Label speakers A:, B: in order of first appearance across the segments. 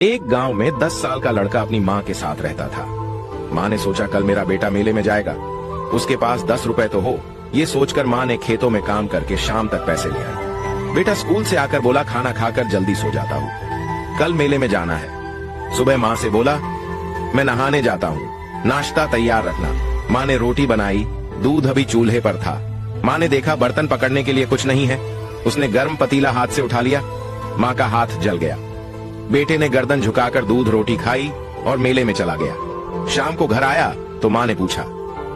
A: एक गांव में 10 साल का लड़का अपनी माँ के साथ रहता था। माँ ने सोचा कल मेरा बेटा मेले में जाएगा, उसके पास 10 रुपए तो हो। ये सोचकर माँ ने खेतों में काम करके शाम तक पैसे ले आई। बेटा स्कूल से आकर बोला खाना खाकर जल्दी सो जाता हूँ, कल मेले में जाना है। सुबह माँ से बोला मैं नहाने जाता हूँ, नाश्ता तैयार रखना। माँ ने रोटी बनाई, दूध अभी चूल्हे पर था। माँ ने देखा बर्तन पकड़ने के लिए कुछ नहीं है, उसने गर्म पतीला हाथ से उठा लिया। माँ का हाथ जल गया। बेटे ने गर्दन झुकाकर दूध रोटी खाई और मेले में चला गया। शाम को घर आया तो माँ ने पूछा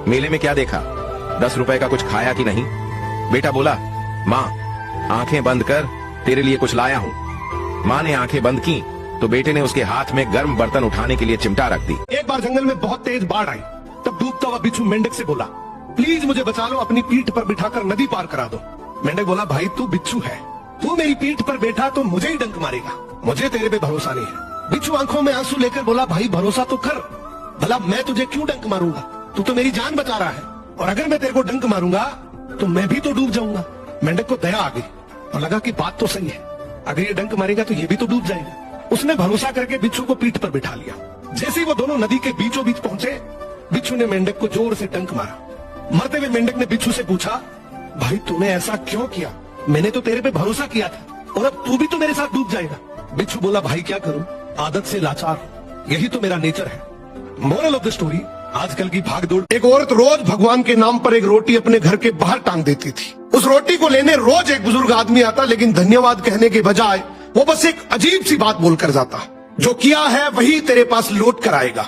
A: मेले में क्या देखा, 10 रुपए का कुछ खाया कि नहीं? बेटा बोला माँ आंखें बंद कर, तेरे लिए कुछ लाया हूँ। माँ ने आंखें बंद की तो बेटे ने उसके हाथ में गर्म बर्तन उठाने के लिए चिमटा रख दी।
B: एक बार जंगल में बहुत तेज बाढ़ आई, तब डूबता हुआ बिच्छू मेंढक से बोला प्लीज मुझे बचा लो, अपनी पीठ पर बिठाकर नदी पार करा दो। मेंढक बोला भाई तू बिच्छू है, तू मेरी पीठ पर बैठा तो मुझे ही डंक मारेगा, मुझे तेरे पे भरोसा नहीं है। बिच्छू आंखों में आंसू लेकर बोला भाई भरोसा तो कर, भला मैं तुझे क्यों डंक मारूंगा, तू तो मेरी जान बचा रहा है, और अगर मैं तेरे को डंक मारूंगा तो मैं भी तो डूब जाऊंगा। मेंढक को दया आ गई और लगा कि बात तो सही है, अगर ये डंक मारेगा तो ये भी तो डूब जाएगा। उसने भरोसा करके बिच्छू को पीठ पर बिठा लिया। जैसे ही वो दोनों नदी के बीचों बीच पहुंचे, बिच्छू ने मेंढक को जोर से डंक मारा। मरते हुए मेंढक ने बिच्छू से पूछा भाई तूने ऐसा क्यों किया, मैंने तो तेरे पे भरोसा किया था और अब तू भी तो मेरे साथ डूब जाएगा। बिच्छू बोला भाई क्या करूं, आदत से लाचार, यही तो मेरा नेचर है। मोरल ऑफ द स्टोरी, आजकल की भागदौड़। एक औरत रोज भगवान के नाम पर एक रोटी अपने घर के बाहर टांग देती थी। उस रोटी को लेने रोज एक बुजुर्ग आदमी आता, लेकिन धन्यवाद कहने के बजाय वो बस एक अजीब सी बात बोलकर जाता, जो किया है वही तेरे पास लौट कर आएगा।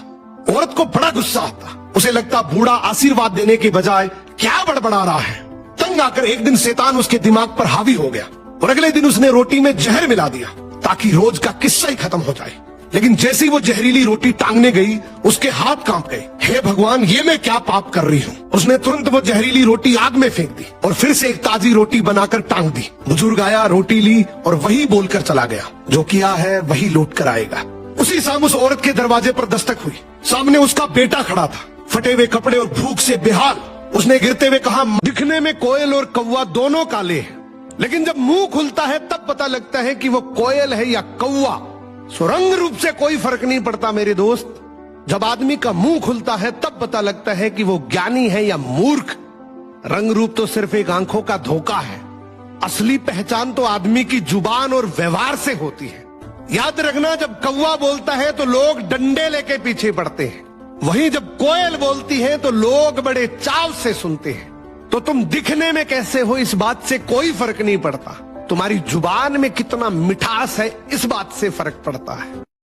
B: औरत को बड़ा गुस्सा आता, उसे लगता बूढ़ा आशीर्वाद देने के बजाय क्या बड़बड़ा रहा है। तंग आकर एक दिन शैतान उसके दिमाग पर हावी हो गया और अगले दिन उसने रोटी में जहर मिला दिया ताकि रोज का किस्सा ही खत्म हो जाए। लेकिन जैसे ही वो जहरीली रोटी टांगने गई, उसके हाथ कांप गए। हे भगवान, ये मैं क्या पाप कर रही हूँ। उसने तुरंत वो जहरीली रोटी आग में फेंक दी और फिर से एक ताजी रोटी बनाकर टांग दी। बुजुर्ग आया, रोटी ली और वही बोलकर चला गया, जो किया है वही लौट कर आएगा। उसी शाम उस औरत के दरवाजे पर दस्तक हुई। सामने उसका बेटा खड़ा था, फटे हुए कपड़े और भूख से बेहाल। उसने गिरते हुए कहा दिखने में कोयल और कौवा दोनों काले हैं, लेकिन जब मुंह खुलता है तब पता लगता है कि वो कोयल है या कौवा। सो रंग रूप से कोई फर्क नहीं पड़ता मेरे दोस्त, जब आदमी का मुंह खुलता है तब पता लगता है कि वो ज्ञानी है या मूर्ख। रंग रूप तो सिर्फ एक आंखों का धोखा है, असली पहचान तो आदमी की जुबान और व्यवहार से होती है। याद रखना, जब कौवा बोलता है तो लोग डंडे लेके पीछे पड़ते हैं, वहीं जब कोयल बोलती है तो लोग बड़े चाव से सुनते हैं। तो तुम दिखने में कैसे हो इस बात से कोई फर्क नहीं पड़ता, तुम्हारी जुबान में कितना मिठास है इस बात से फर्क पड़ता है।